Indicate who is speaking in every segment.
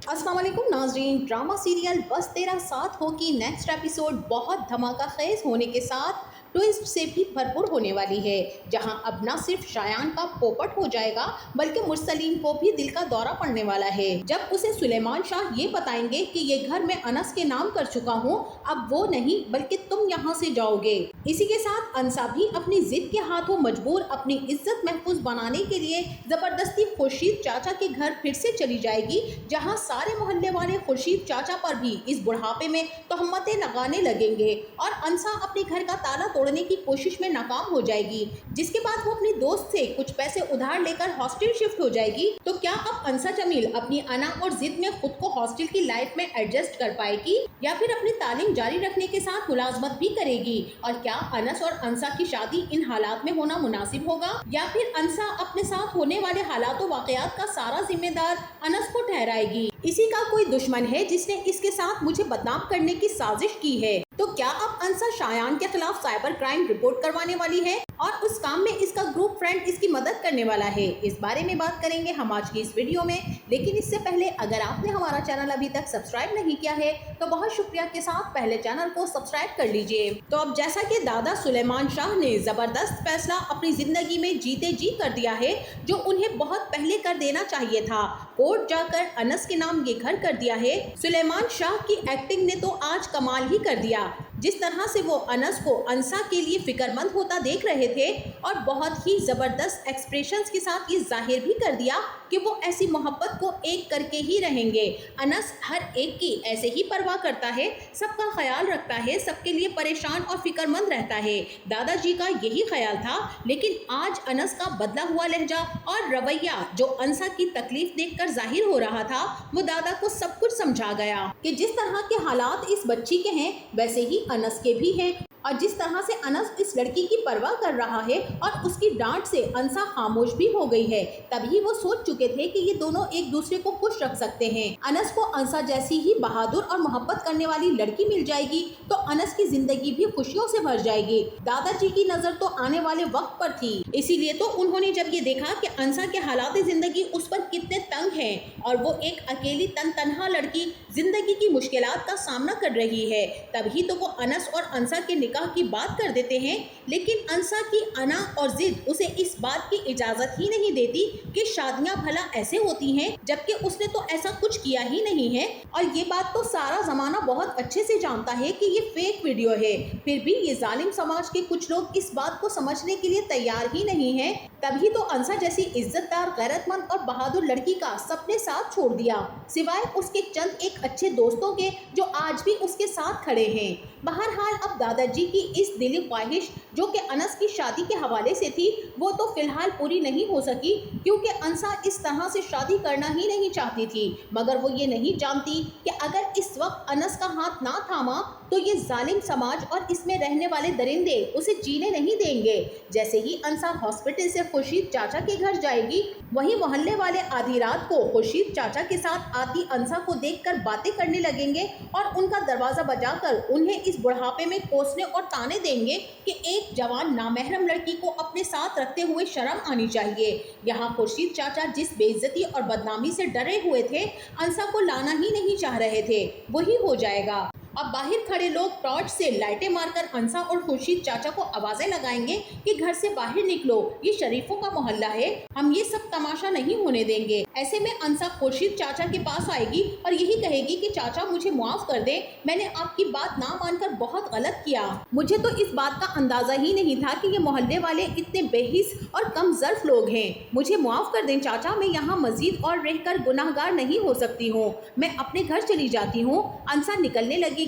Speaker 1: अस्सलाम वालेकुम नाजरीन। ड्रामा सीरियल बस तेरा साथ हो की नेक्स्ट एपिसोड बहुत धमाका खेज होने के साथ ट्विस्ट से भी भरपूर होने वाली है, जहां अब न सिर्फ शायान का पोपट हो जाएगा बल्कि मुरसलीन को भी दिल का दौरा पड़ने वाला है जब उसे सुलेमान शाह ये बताएंगे कि ये घर मैं अनस के नाम कर चुका हूँ, अब वो नहीं बल्कि तुम यहाँ से जाओगे। इसी के साथ अंसा भी अपनी जिद के हाथों मजबूर अपनी इज्जत महफूज बनाने के लिए जबरदस्ती खुर्शीद चाचा के घर फिर से चली जाएगी, जहाँ सारे मोहल्ले वाले खुर्शीद चाचा पर भी इस बुढ़ापे में तोहमतें लगाने लगेंगे और अंसा अपने घर का ताला तोड़ने की कोशिश में नाकाम हो जाएगी, जिसके बाद वो अपनी दोस्त से कुछ पैसे उधार लेकर हॉस्टल शिफ्ट हो जाएगी। तो क्या अब अंसा जमील अपनी अना और जिद में खुद को हॉस्टल की लाइफ में एडजस्ट कर पाएगी या फिर अपनी तालीम जारी रखने के साथ मुलाजमत भी करेगी? और क्या अनस और अंसा की शादी इन हालात में होना मुनासिब होगा या फिर अंसा अपने साथ होने वाले हालात और वाकयात का सारा जिम्मेदार अनस को ठहराएगी? इसी का कोई दुश्मन है जिसने इसके साथ मुझे बदनाम करने की साजिश की है। तो क्या अब अंसा शायान के खिलाफ साइबर क्राइम रिपोर्ट करवाने वाली है और उस काम में इसका ग्रुप फ्रेंड इसकी मदद करने वाला है? इस बारे में बात करेंगे हम आज की इस वीडियो में, लेकिन इससे पहले अगर आपने हमारा चैनल अभी तक सब्सक्राइब नहीं किया है तो बहुत शुक्रिया के साथ पहले चैनल को सब्सक्राइब कर लीजिए। तो अब जैसा कि दादा सुलेमान शाह ने जबरदस्त फैसला अपनी जिंदगी में जीते जी कर दिया है, जो उन्हें बहुत पहले कर देना चाहिए था, कोर्ट जाकर अनस के नाम ये घर कर दिया है। सुलेमान शाह की एक्टिंग ने तो आज कमाल ही कर दिया। जिस तरह से वो अनस को अंसा के लिए फिक्रमंद होता देख रहे थे और बहुत ही जबरदस्त एक्सप्रेशंस के साथ ये जाहिर भी कर दिया कि वो ऐसी मोहब्बत को एक करके ही रहेंगे। अनस हर एक की ऐसे ही परवाह करता है, सबका ख्याल रखता है, सबके लिए परेशान और फिक्रमंद रहता है। दादाजी का यही ख्याल था, लेकिन आज अनस का बदला हुआ लहजा और रवैया जो अंसा की तकलीफ देखकर जाहिर हो रहा था, वो दादा को सब कुछ समझा गया कि जिस तरह के हालात इस बच्ची के हैं वैसे ही अनस के भी हैं। और जिस तरह से अनस इस लड़की की परवाह कर रहा है और उसकी डांट से अंसा खामोश भी हो गई है, तभी वो सोच चुके थे कि ये दोनों एक दूसरे को खुश रख सकते हैं। अनस को अंसा जैसी ही बहादुर और मोहब्बत करने वाली लड़की मिल जाएगी तो अनस की जिंदगी भी खुशियों से भर जाएगी। दादाजी की नजर तो आने वाले वक्त पर थी, इसीलिए तो उन्होंने जब ये देखा कि अंसा के हालात जिंदगी उस पर कितने तंग है और वो एक अकेली तनहा लड़की जिंदगी की मुश्किलात का सामना कर रही है, तभी तो वो अनस और अंसा के निकाह की बात कर देते हैं। लेकिन अंसा की अना और जिद उसे इस बात की इजाजत ही नहीं देती कि शादियां भला ऐसे होती हैं, जबकि उसने तो ऐसा कुछ किया ही नहीं है। और ये बात तो सारा जमाना बहुत अच्छे से जानता है कि ये फेक वीडियो है, फिर भी ये जालिम समाज के कुछ लोग इस बात को समझने के लिए तैयार ही नहीं है। तभी तो अंसा जैसी इज्जतदार, गैरतमंद और बहादुर लड़की का सबने साथ छोड़ दिया, सिवाय उसके चंद एक अच्छे दोस्तों के जो आज भी उसके साथ खड़े हैं। बहरहाल अब दादाजी की इस दिली ख्वाहिश जो कि अनस की शादी के हवाले से थी, वो तो फिलहाल पूरी नहीं हो सकी, क्योंकि अंसा इस तरह से शादी करना ही नहीं चाहती थी। मगर वो ये नहीं जानती कि अगर इस वक्त अनस का हाथ ना थामा तो ये जालिम समाज और इसमें रहने वाले दरिंदे उसे जीने नहीं देंगे। जैसे ही अंसा हॉस्पिटल से खुर्शीद चाचा के घर जाएगी, वहीं मोहल्ले वाले आधी रात को खुर्शीद चाचा के साथ आती अंसा को देखकर बातें करने लगेंगे और उनका दरवाजा बजाकर उन्हें इस बुढ़ापे में कोसने और ताने देंगे कि एक जवान नामहरम लड़की को अपने साथ रखते हुए शर्म आनी चाहिए। यहाँ खुर्शीद चाचा जिस बेइज्जती और बदनामी से डरे हुए थे, अंसा को लाना ही नहीं चाह रहे थे, वही हो जाएगा। अब बाहर खड़े लोग टॉर्च से लाइटें मारकर अंसा और खुर्शीद चाचा को आवाजें लगाएंगे कि घर से बाहर निकलो, ये शरीफों का मोहल्ला है, हम ये सब तमाशा नहीं होने देंगे। ऐसे में अंसा खुर्शीद चाचा के पास आएगी और यही कहेगी कि चाचा मुझे माफ कर दे, मैंने आपकी बात ना मानकर बहुत गलत किया। मुझे तो इस बात का अंदाजा ही नहीं था कि ये मोहल्ले वाले इतने बेहिस और कम ज़र्फ लोग हैं। मुझे माफ कर दें चाचा, मैं यहाँ मजीद और रहकर गुनाहगार नहीं हो सकती हूँ, मैं अपने घर चली जाती हूँ। अंसा निकलने लगेगी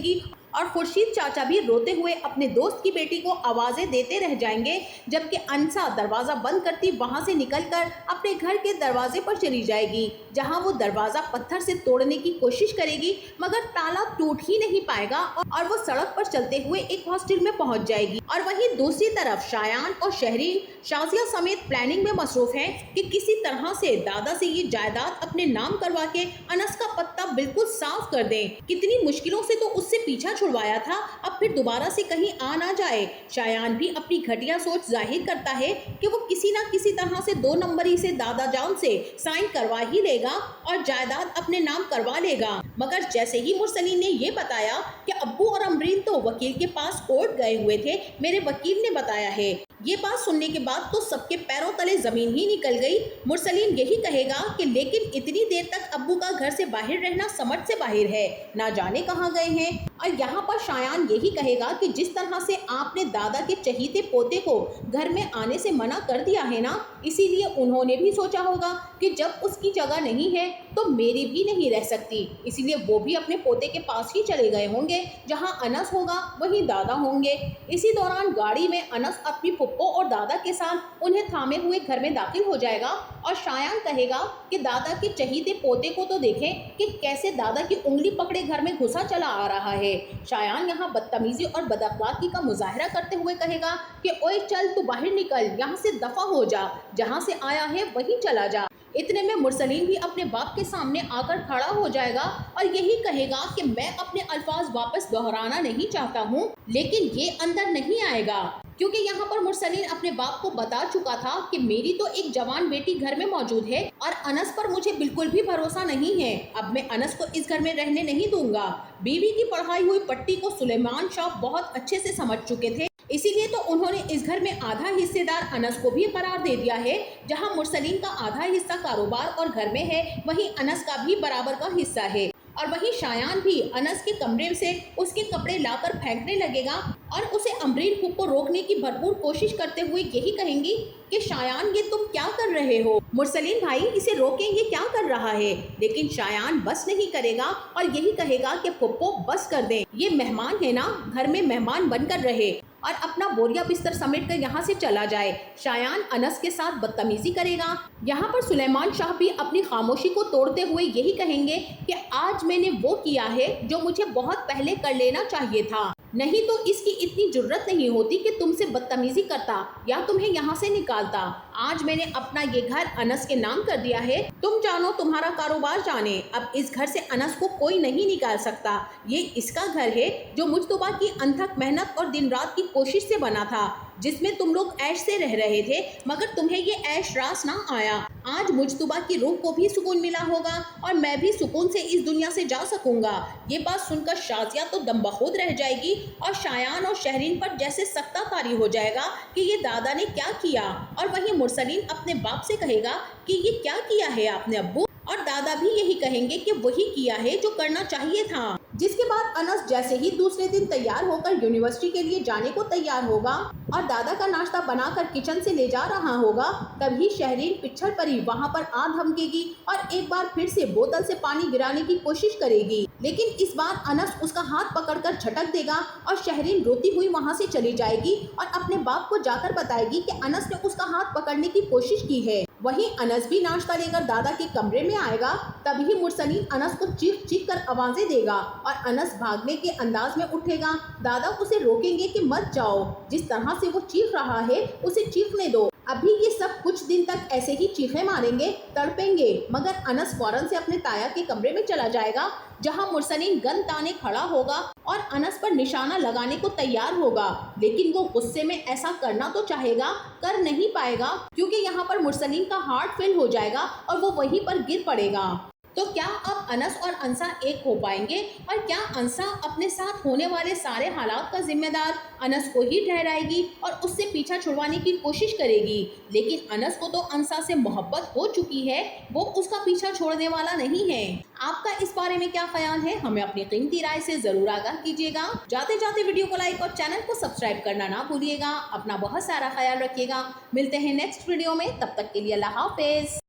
Speaker 1: और खुर्शीद चाचा भी रोते हुए अपने दोस्त की बेटी को आवाजें देते रह जाएंगे, जबकि अंसा दरवाजा बंद करती वहां से निकलकर अपने घर के दरवाजे पर चली जाएगी, जहां वो दरवाजा पत्थर से तोड़ने की कोशिश करेगी, मगर ताला टूट ही नहीं पाएगा और वो सड़क पर चलते हुए एक हॉस्टल में पहुंच जाएगी। और वहीं दूसरी तरफ शायान और शहरी शाजिया समेत प्लानिंग में मसरूफ हैं कि किसी तरह से दादा से ये जायदाद अपने नाम करवा के अनस का पत्ता बिल्कुल साफ कर दें। कितनी मुश्किलों से तो उससे पीछा छुड़वाया था, अब फिर दोबारा से कहीं आ ना जाए। शायान भी अपनी घटिया सोच जाहिर करता है कि वो किसी ना किसी तरह से 2 नंबरी से दादा जान से साइन करवा ही लेगा और जायदाद अपने नाम करवा लेगा। मगर जैसे ही मुरसलीन ने ये बताया कि अब्बू और अमरीन तो वकील के पास कोर्ट गए हुए थे, मेरे वकील ने बताया है, ये बात सुनने के बाद तो सबके पैरों तले जमीन ही निकल गई। मुरसलीन यही कहेगा कि लेकिन इतनी देर तक अब्बू का घर से बाहर रहना समझ से बाहर है, ना जाने कहाँ गए हैं। और यहाँ पर शायान यही कहेगा कि जिस तरह से आपने दादा के चहीते पोते को घर में आने से मना कर दिया है ना, इसीलिए उन्होंने भी सोचा होगा कि जब उसकी जगह नहीं है तो मेरी भी नहीं रह सकती, इसीलिए वो भी अपने पोते के पास ही चले गए होंगे। जहाँ अनस होगा वहीं दादा होंगे। इसी दौरान गाड़ी में अनस अपनी फुप्पो और दादा के साथ उन्हें थामे हुए घर में दाखिल हो जाएगा और शायान कहेगा कि दादा के चहीते पोते को तो देखें कि कैसे दादा की उंगली पकड़े घर में घुसा चला आ रहा है। शायान यहाँ बदतमीजी और बदअखलाकी का मुजाहरा करते हुए कहेगा कि ओए चल तू बाहर निकल, यहाँ से दफा हो जा, जहाँ से आया है वहीं चला जा। इतने में मुरसलीन भी अपने बाप के सामने आकर खड़ा हो जाएगा और यही कहेगा कि मैं अपने अल्फाज वापस दोहराना नहीं चाहता हूँ, लेकिन ये अंदर नहीं आएगा क्योंकि यहाँ पर मुरसलीन अपने बाप को बता चुका था कि मेरी तो एक जवान बेटी घर में मौजूद है और अनस पर मुझे बिल्कुल भी भरोसा नहीं है। अब मैं अनस को इस घर में रहने नहीं दूंगा। बीवी की पढ़ाई हुई पट्टी को सुलेमान शाह बहुत अच्छे से समझ चुके थे, इसीलिए तो उन्होंने इस घर में आधा हिस्सेदार अनस को भी करार दे दिया है। जहां मुरसलीन का आधा हिस्सा कारोबार और घर में है, वहीं अनस का भी बराबर का हिस्सा है। और वहीं शायान भी अनस के कमरे से उसके कपड़े लाकर फेंकने लगेगा और उसे अमरीन को रोकने की भरपूर कोशिश करते हुए यही कहेंगी कि शायान ये तुम क्या कर रहे हो, मुरसलीन भाई इसे रोकें, ये क्या कर रहा है। लेकिन शायान बस नहीं करेगा और यही कहेगा कि फुप्पो बस कर दें, ये मेहमान है ना, घर में मेहमान बनकर रहे और अपना बोरिया बिस्तर समेट कर यहाँ से चला जाए। शायान अनस के साथ बदतमीजी करेगा। यहाँ पर सुलेमान शाह भी अपनी खामोशी को तोड़ते हुए यही कहेंगे कि आज मैंने वो किया है जो मुझे बहुत पहले कर लेना चाहिए था, नहीं तो इसकी इतनी जुर्रत नहीं होती कि तुमसे बदतमीजी करता या तुम्हें यहाँ से निकालता। आज मैंने अपना ये घर अनस के नाम कर दिया है, तुम जानो तुम्हारा कारोबार जाने। अब इस घर से अनस को कोई नहीं निकाल सकता। ये इसका घर है जो मुज्तबा की अनथक मेहनत और दिन रात की कोशिश से बना था, जिसमें तुम लोग ऐश से रह रहे थे, मगर तुम्हें ये ऐश रास ना आया। आज मुज्तबा की रूह को भी सुकून मिला होगा और मैं भी सुकून से इस दुनिया से जा सकूंगा। ये बात सुनकर शाजिया तो दमबखूद रह जाएगी और शायान और शहरीन पर जैसे सख्ता तारी हो जाएगा कि ये दादा ने क्या किया। और वहीं मुरसलीन अपने बाप से कहेगा कि ये क्या किया है आपने अब्बू, और दादा भी यही कहेंगे कि वही किया है जो करना चाहिए था। जिसके बाद अनस जैसे ही दूसरे दिन तैयार होकर यूनिवर्सिटी के लिए जाने को तैयार होगा और दादा का नाश्ता बनाकर किचन से ले जा रहा होगा, तभी शहरीन पिछड़ परी वहां पर आ धमकेगी और एक बार फिर से बोतल से पानी गिराने की कोशिश करेगी। लेकिन इस बार अनस उसका हाथ पकड़कर झटक देगा और शहरीन रोती हुई वहां से चली जाएगी और अपने बाप को जाकर बताएगी कि अनस ने उसका हाथ पकड़ने की कोशिश की है। वहीं अनस भी नाश्ता लेकर दादा के कमरे में आएगा। तभी मुरसलीन अनस को चीख चीख कर आवाजें देगा और अनस भागने के अंदाज में उठेगा। दादा उसे रोकेंगे कि मत जाओ, जिस तरह से वो चीख रहा है उसे चीखने दो। अभी ये सब कुछ दिन तक ऐसे ही चीखें मारेंगे, तड़पेंगे, मगर अनस फौरन से अपने ताया के कमरे में चला जाएगा, जहां मुरसलीन गन ताने खड़ा होगा और अनस पर निशाना लगाने को तैयार होगा। लेकिन वो गुस्से में ऐसा करना तो चाहेगा, कर नहीं पाएगा, क्योंकि यहाँ पर मुरसलीन का हार्ट फेल हो जाएगा और वो वहीं पर गिर पड़ेगा। तो क्या अब अनस और अंसा एक हो पाएंगे और क्या अंसा अपने साथ होने वाले सारे हालात का जिम्मेदार अनस को ही ठहराएगी और उससे पीछा छुड़वाने की कोशिश करेगी। लेकिन अनस को तो अंसा से मोहब्बत हो चुकी है, वो उसका पीछा छोड़ने वाला नहीं है। आपका इस बारे में क्या ख्याल है, हमें अपनी कीमती राय से जरूर आगाह कीजिएगा। जाते जाते वीडियो को लाइक और चैनल को सब्सक्राइब करना ना भूलिएगा। अपना बहुत सारा ख्याल रखिएगा। मिलते हैं नेक्स्ट वीडियो में, तब तक के लिए अल्लाह हाफिज।